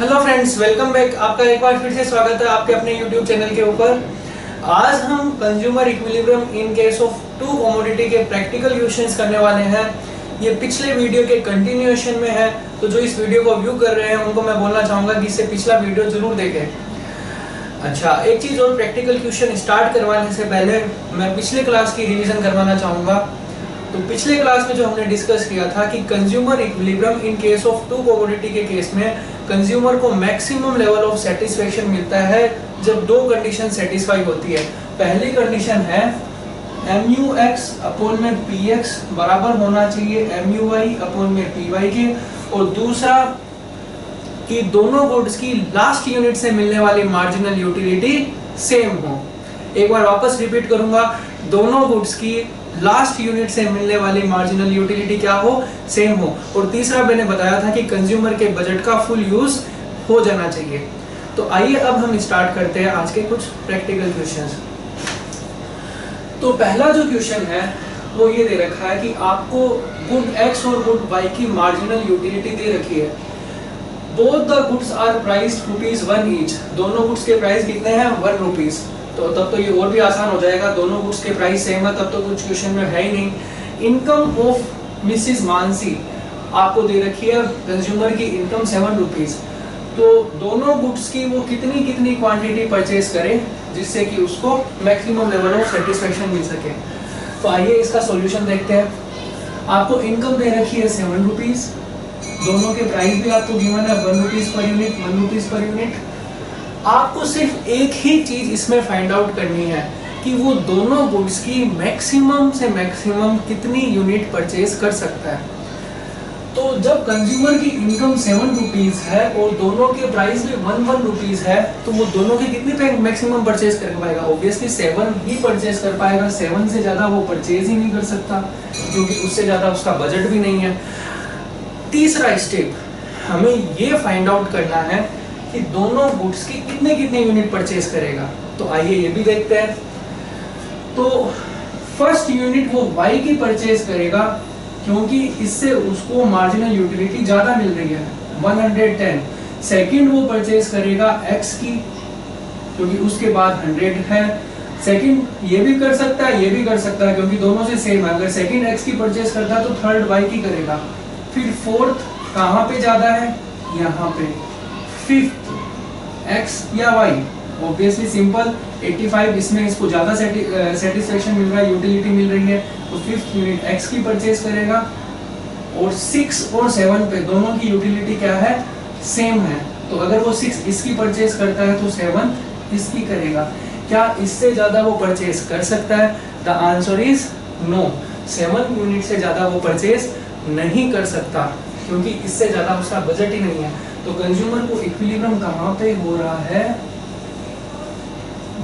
Hello friends, welcome back. आपका एक बार फिर से स्वागत है आपके अपने यूट्यूब चैनल के ऊपर। आज हम consumer equilibrium in case of two commodity के प्रैक्टिकल क्वेश्चंस करने वाले हैं। ये पिछले वीडियो के कंटिन्यूएशन में है, तो जो इस वीडियो को व्यू कर रहे हैं उनको मैं बोलना चाहूंगा कि इससे पिछला वीडियो जरूर देखें। अच्छा, एक चीज और, प्रैक्टिकल क्वेश्चन स्टार्ट करवाने से पहले मैं पिछले क्लास की रिवीजन करवाना चाहूंगा। तो पिछले क्लास में जो हमने डिस्कस किया था कि consumer equilibrium in case of two commodity के केस में कंज्यूमर को मैक्सिमम लेवल ऑफ सेटिस्फेक्शन मिलता है जब दो कंडीशन सेटिस्फाई होती है। पहली कंडीशन है MUX अपॉन में PX बराबर होना चाहिए MUY अपॉन में PY के, और दूसरा कि दोनों गुड्स की लास्ट यूनिट से मिलने वाली मार्जिनल यूटिलिटी सेम हो। एक बार वापस रिपीट करूंगा, दोनों गुड्स की लास्ट यूनिट से मिलने वाली मार्जिनल यूटिलिटी क्या हो, सेम हो। और तीसरा मैंने बताया था कि कंज्यूमर के बजट का फुल यूज हो जाना चाहिए। तो आइए अब हम स्टार्ट करते हैं आज के कुछ प्रैक्टिकल क्वेश्चंस। तो पहला जो क्वेश्चन है वो ये दे रखा है कि आपको गुड X और गुड Y की मार्जिनल यूटिलिटी दे रखी है। Both the goods are priced ₹1 each. दोनों गुड्स के प्राइस कितने हैं? ₹1। तो तब तो ये और भी आसान हो जाएगा, दोनों गुड्स के प्राइस सेम है, तब तो कुछ क्वेश्चन में है ही नहीं। इनकम ऑफ मिसिस मानसी आपको दे रखी है, कंज्यूमर की इनकम ₹7। तो दोनों गुड्स की वो कितनी क्वांटिटी परचेज करे जिससे कि उसको मैक्सिमम लेवल ऑफ सेटिस्फेक्शन मिल सके। तो आइए इसका सॉल्यूशन देखते हैं। आपको इनकम दे रखी है ₹7, दोनों के प्राइस भी आपको गिवन है ₹1 पर यूनिट, ₹1 पर यूनिट। आपको सिर्फ एक ही चीज इसमें फाइंड आउट करनी है कि वो दोनों गुड्स की मैक्सिमम से मैक्सिमम कितनी यूनिट परचेज कर सकता है। तो जब कंज्यूमर की इनकम ₹7 है और दोनों के प्राइस भी ₹1 है, तो वो दोनों के कितनी मैक्सिमम परचेज कर पाएगा? ऑब्वियसली 7 ही परचेज कर पाएगा, 7 से ज्यादा वो परचेज ही नहीं कर सकता क्योंकि उससे ज्यादा उसका बजट भी नहीं है। तीसरा स्टेप हमें ये फाइंड आउट करना है कि दोनों गुड्स की कितने यूनिट परचेज करेगा। तो आइए ये भी देखते हैं। तो फर्स्ट यूनिट वो Y की परचेज करेगा क्योंकि इससे उसको मार्जिनल यूटिलिटी ज्यादा मिल रही है 110। सेकंड वो परचेज करेगा X की क्योंकि उसके बाद 100 है। सेकंड ये भी कर सकता है, ये भी कर सकता है क्योंकि दोनों से सेम है। अगर सेकंड X की परचेज करता है तो थर्ड Y की करेगा। फिर फोर्थ कहाँ पे ज्यादा है? यहाँ पे। फिफ्थ X या Y? ऑब्वियसली सिंपल 85, इसमें इसको ज्यादा सेटिस्फेक्शन मिल रहा है, यूटिलिटी मिल रही है, तो फिफ्थ यूनिट X की परचेज करेगा। और 6 और 7 पे दोनों की यूटिलिटी क्या है? सेम है। तो अगर वो 6 इसकी परचेज करता है तो 7 इसकी करेगा। क्या इससे ज्यादा वो परचेज कर सकता है? The answer is no. 7 unit से ज्यादा वो परचेज नहीं कर सकता क्योंकि इससे ज्यादा उसका बजट ही नहीं है। तो कंज्यूमर को इक्विलिब्रियम कहाँ पे हो रहा है?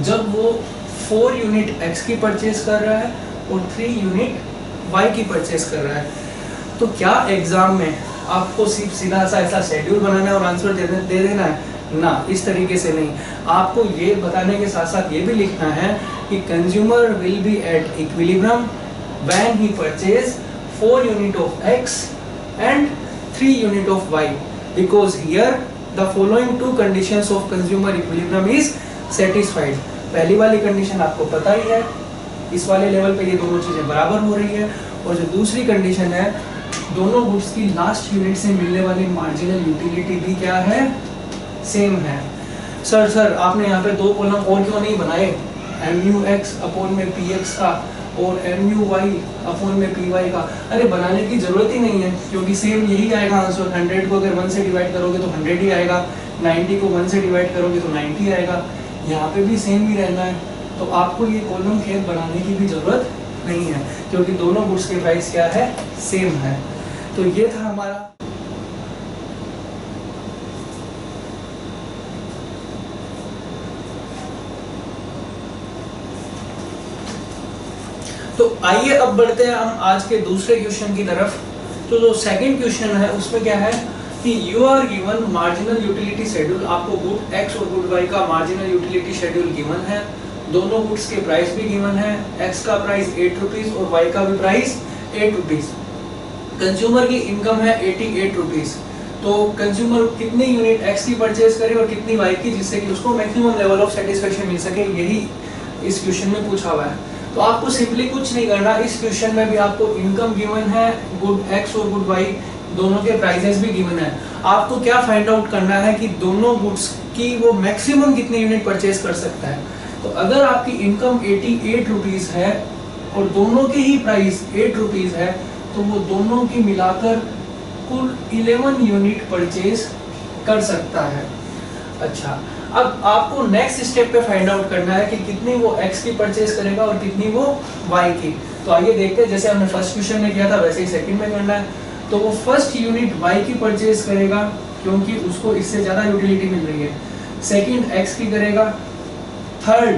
जब वो 4 यूनिट X की परचेज कर रहा है और 3 यूनिट Y की परचेज कर रहा है। तो क्या एग्जाम में आपको सिर्फ सीधा सा ऐसा शेड्यूल बनाना है और आंसर दे देना है? ना, इस तरीके से नहीं। आपको ये बताने के साथ साथ ये भी लिखना है कि consumer will be at equilibrium when he purchase 4 unit of X and 3 unit of Y, because here the following two conditions of consumer equilibrium is satisfied। पहली वाली कंडीशन आपको पता ही है, इस वाले लेवल पे ये दोनों चीजें बराबर हो रही है। और जो दूसरी कंडीशन है, दोनों गुड्स की लास्ट यूनिट से मिलने वाली मार्जिनल यूटिलिटी भी क्या है? सेम है। सर आपने यहाँ पे 2 कॉलम और क्यों नहीं बनाए? MUX अपॉन में PX का और MUY अपॉन में PY का। अरे बनाने की जरूरत ही नहीं है क्योंकि सेम यही आएगा आंसर। 100 को अगर 1 से डिवाइड करोगे तो 100 ही आएगा, 90 को 1 से डिवाइड करोगे तो 90 आएगा। यहाँ पे भी सेम ही रहना है, तो आपको ये कॉलम खेत बनाने की भी जरूरत नहीं है क्योंकि दोनों गुड्स के प्राइस क्या है? सेम है। तो ये था हमारा तो आइए अब बढ़ते हैं हम आज के दूसरे क्वेश्चन की तरफ। तो जो सेकंड क्वेश्चन है उसमें क्या है कि you are given marginal utility schedule. आपको गुड X और गुड Y का मार्जिनल यूटिलिटी शेड्यूल गिवन है। दोनों गुड्स के प्राइस भी गिवन है, X का प्राइस ₹8 और Y का भी प्राइस ₹8। कंज्यूमर की इनकम है ₹88। तो कंज्यूमर कितनी यूनिट एक्स की परचेज करे और कितनी वाई की, जिससे कि उसको मैक्सिमम लेवल ऑफ सेटिस्फेक्शन मिल सके, यही इस क्वेश्चन में पूछा हुआ है। तो आपको सिंपली कुछ नहीं करना, इस क्वेश्चन में भी आपको इनकम गिवन है, गुड एक्स और गुड वाई दोनों के प्राइसेस भी गिवन है। आपको क्या फाइंड आउट करना है कि दोनों गुड्स की वो मैक्सिमम कितनी यूनिट परचेज कर सकता है। तो अगर आपकी इनकम 88 रुपीज है और दोनों के ही प्राइस 8 रुपीज है, तो वो दोनों की मिलाकर कुल 11 यूनिट परचेज कर सकता है। अच्छा, अब आपको नेक्स्ट स्टेप पे फाइंड आउट करना है कि कितनी वो x की परचेज करेगा और कितनी वो y की। तो आइए देखते हैं, जैसे हमने फर्स्ट क्वेश्चन में किया था वैसे ही सेकंड में करना है। तो वो फर्स्ट यूनिट y की परचेज करेगा क्योंकि उसको इससे ज्यादा यूटिलिटी मिल रही है, सेकंड x की करेगा, थर्ड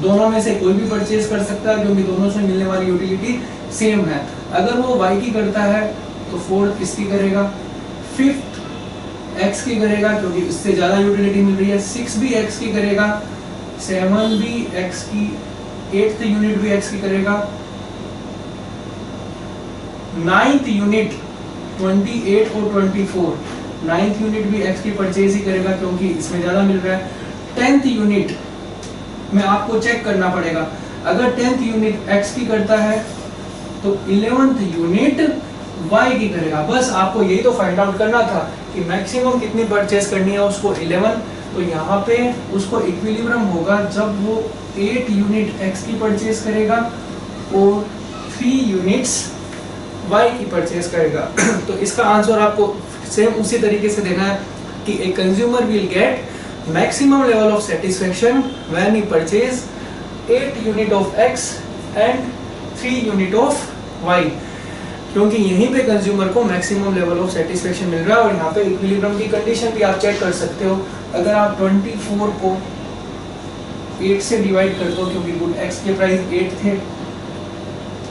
दोनों में से कोई भी परचेज कर सकता है क्योंकि दोनों से मिलने वाली यूटिलिटी सेम है। अगर वो y की करता है तो फोर्थ इसकी करेगा, फिफ्थ x की करेगा क्योंकि इससे ज्यादा यूटिलिटी मिल रही है, 6 भी x की करेगा, 7 भी x की, 8th यूनिट भी x की करेगा, 9th यूनिट 28 और 24, 9th यूनिट भी x की परचेज ही करेगा क्योंकि इसमें ज्यादा मिल रहा है। 10th यूनिट में आपको चेक करना पड़ेगा, अगर 10th यूनिट x की करता है तो 11th यूनिट y की करेगा। बस आपको यही तो फाइंड आउट करना था कि मैक्सिमम कितनी परचेज करनी है उसको 11। तो यहाँ पे उसको इक्विलिब्रियम होगा जब वो 8 यूनिट x की परचेज करेगा और 3 यूनिट्स y की परचेज करेगा। तो इसका आंसर आपको सेम उसी तरीके से देना है कि a consumer will get maximum level of satisfaction when he purchase 8 unit of x and 3 unit of y, क्योंकि यहीं पे कंज्यूमर को मैक्सिमम लेवल ऑफ सेटिस्फेक्शन मिल रहा है। और यहाँ पे इक्विलिब्रियम की कंडीशन भी आप चेक कर सकते हो, अगर आप 24 को 8 से डिवाइड करते हो क्योंकि गुड x के प्राइस 8 थे,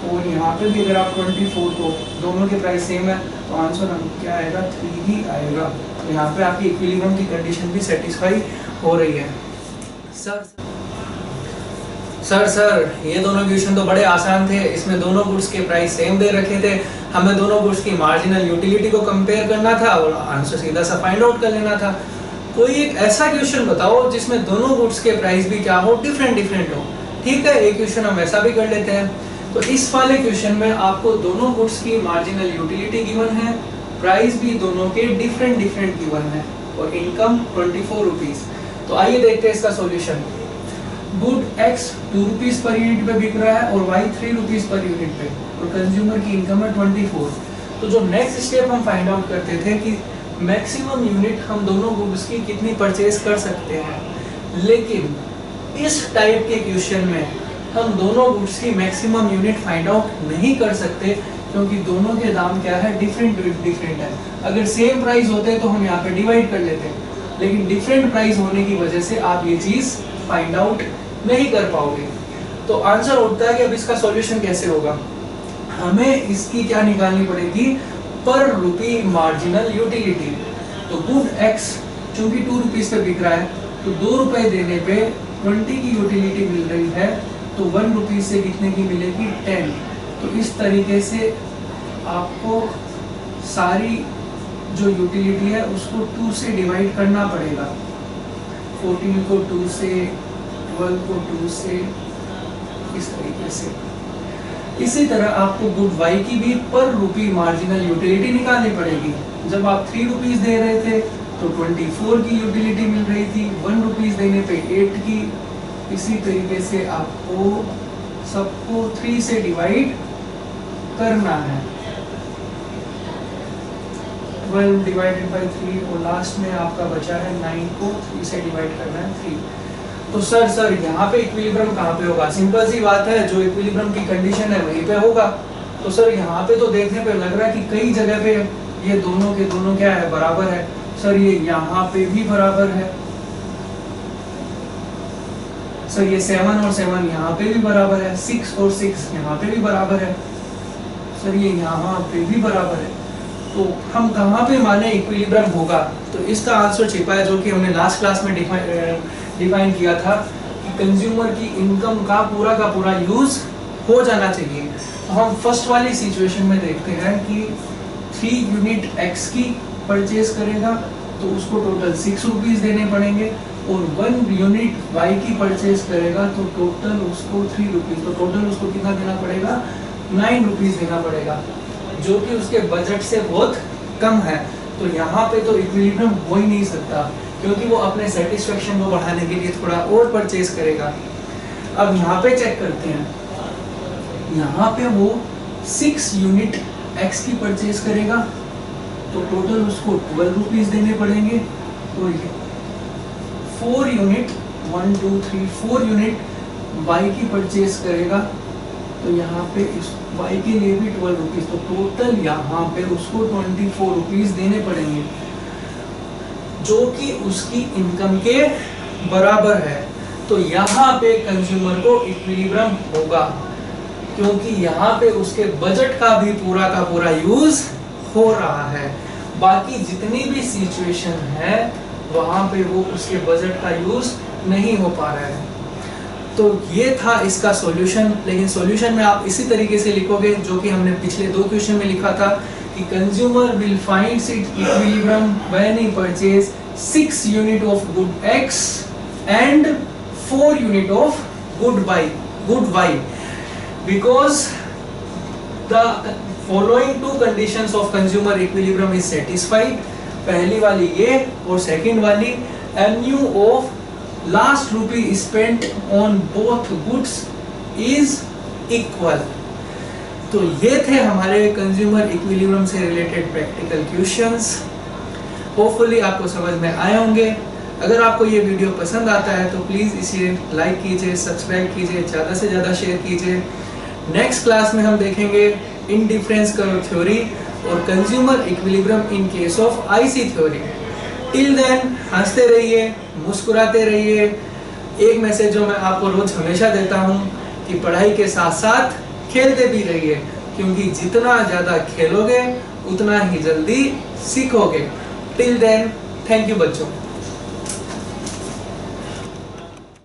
और यहाँ पे भी अगर आप 24 को, दोनों के प्राइस सेम है, तो आंसर क्या आएगा, 3 ही आएगा। तो यहाँ पे आपकी इक्विलिब्रियम की कंडीशन भी सेटिस्फाई हो रही है। सर ये दोनों क्वेश्चन तो बड़े आसान थे, इसमें दोनों गुड्स के प्राइस सेम दे रखे थे, हमें दोनों गुड्स की मार्जिनल यूटिलिटी को कंपेयर करना था और आंसर सीधा सा फाइंड आउट कर लेना था। कोई एक ऐसा क्वेश्चन बताओ जिसमें दोनों गुड्स के प्राइस भी क्या हो, डिफरेंट हो। ठीक है, एक क्वेश्चन हम ऐसा भी कर लेते हैं। तो इस वाले क्वेश्चन में आपको दोनों गुड्स की मार्जिनल यूटिलिटी गिवन है, प्राइस भी दोनों के डिफरेंट गिवन है और इनकम 24 रुपीज। तो आइए देखते हैं इसका solution. Good x 2 rupees per unit पे बिक रहा है और y 3 रुपीज पर यूनिट पे, और कंज्यूमर की इनकम है 24। तो जो नेक्स्ट स्टेप हम फाइंड आउट करते थे कि मैक्सिमम यूनिट हम दोनों गुड्स की कितनी परचेज कर सकते हैं, लेकिन इस टाइप के क्वेश्चन में हम दोनों गुड्स की मैक्सिमम यूनिट फाइंड आउट नहीं कर सकते क्योंकि दोनों के दाम क्या है, डिफरेंट है। अगर सेम प्राइस होते तो हम यहाँ पे डिवाइड कर लेते, लेकिन डिफरेंट प्राइस होने की वजह से आप ये चीज फाइंड आउट नहीं कर पाओगे। तो आंसर उठता है कि अब इसका सॉल्यूशन कैसे होगा, हमें इसकी क्या निकालनी पड़ेगी, पर रुपी मार्जिनल यूटिलिटी। तो गुड x चूंकि 2 रुपीज पे बिक रहा है, तो 2 रुपए देने पे 20 की यूटिलिटी मिल रही है, तो 1 रुपीज से कितने की मिलेगी, 10। तो इस तरीके से आपको सारी जो यूटिलिटी है उसको 2 से डिवाइड करना पड़ेगा, 14 को 2 से, 12 को 2 से, इस तरीके से। इसी तरह आपको गुड y की भी पर रुपी मार्जिनल यूटिलिटी निकालनी पड़ेगी। जब आप 3 रुपीज दे रहे थे तो 24 की यूटिलिटी मिल रही थी, 1 रुपीज देने पे 8 की। इसी तरीके से आपको सबको 3 से डिवाइड करना है, 12 डिवाइडेड बाई 3, और लास्ट में आपका बचा है 9 को 3 से डिवाइड करना है 3। तो सर यहाँ पे इक्विलिब्रियम कहाँ पे होगा, सिंपल सी बात है, जो इक्विलिब्रियम की कंडीशन है वहीं पे होगा। तो सर यहाँ पे तो देखने पे लग रहा है कि कई जगह पे ये दोनों के दोनों क्या है, बराबर है। सर ये यहाँ पे भी बराबर है, सर ये 7 और 7 यहाँ पे भी बराबर है, 6 और 6 यहाँ पे भी बराबर है, सर ये यहाँ पे भी बराबर है। तो हम कहाँ पे माने इक्विलिब्रियम होगा, तो इसका आंसर छिपा है जो कि हमने लास्ट क्लास में डिफाइन किया था कि कंज्यूमर की इनकम का पूरा यूज हो जाना चाहिए। तो हम फर्स्ट वाली सिचुएशन में देखते हैं कि 3 यूनिट x की परचेज करेगा तो उसको टोटल 6 रुपीज देने पड़ेंगे, और 1 यूनिट y की परचेज करेगा तो टोटल उसको 3 रुपीज, तो टोटल उसको कितना देना पड़ेगा, 9 रुपीज देना पड़ेगा, जो कि उसके बजट से बहुत कम है। तो यहाँ पे तो इक्विलिब्रियम हो ही नहीं सकता, क्योंकि वो अपने सेटिस्फेक्शन को बढ़ाने के लिए थोड़ा और परचेज करेगा। अब यहाँ पे चेक करते हैं, यहाँ पे वो 6 यूनिट x की परचेज करेगा तो टोटल उसको 12 रुपीज देने पड़ेंगे, और ये 4 यूनिट 1 2 3 4 यूनिट y की परचेज करेगा तो यहाँ पे इस y के लिए भी 12 रुपीज, तो टोटल यहाँ पे उसको 24 रुपीज देने पड़ेंगे, जो कि उसकी इनकम के बराबर है। तो यहाँ पे कंज्यूमर को इक्विलिब्रियम होगा, क्योंकि यहाँ पे उसके बजट का भी पूरा का पूरा यूज हो रहा है। बाकी जितनी भी सिचुएशन है वहां पे वो उसके बजट का यूज नहीं हो पा रहा है। तो ये था इसका सॉल्यूशन, लेकिन सॉल्यूशन में आप इसी तरीके से लिखोगे जो कि हमने पिछले 2 क्वेश्चन में लिखा था कि consumer will find its equilibrium when he purchase 6 unit of good X and 4 unit of good Y, because the following 2 conditions of consumer equilibrium is satisfied। पहली वाली ये और सेकंड वाली MU of last rupee spent on both goods is equal। तो ये थे हमारे consumer equilibrium से रिलेटेड प्रैक्टिकल क्वेश्चंस। होपफुली आपको समझ में आए होंगे। अगर आपको ये वीडियो पसंद आता है तो प्लीज़ इसे लाइक कीजिए, सब्सक्राइब कीजिए, ज़्यादा से ज़्यादा शेयर कीजिए। नेक्स्ट क्लास में हम देखेंगे इंडिफरेंस कर्व थ्योरी और consumer equilibrium in case of IC theory. Till then हंसते रहिए, मुस्कुराते रहिए। एक मैसेज जो मैं आपको रोज हमेशा देता हूँ कि पढ़ाई के साथ साथ खेलते भी रहिए, क्योंकि जितना ज़्यादा खेलोगे उतना ही जल्दी सीखोगे। टिल देन, थैंक यू बच्चों।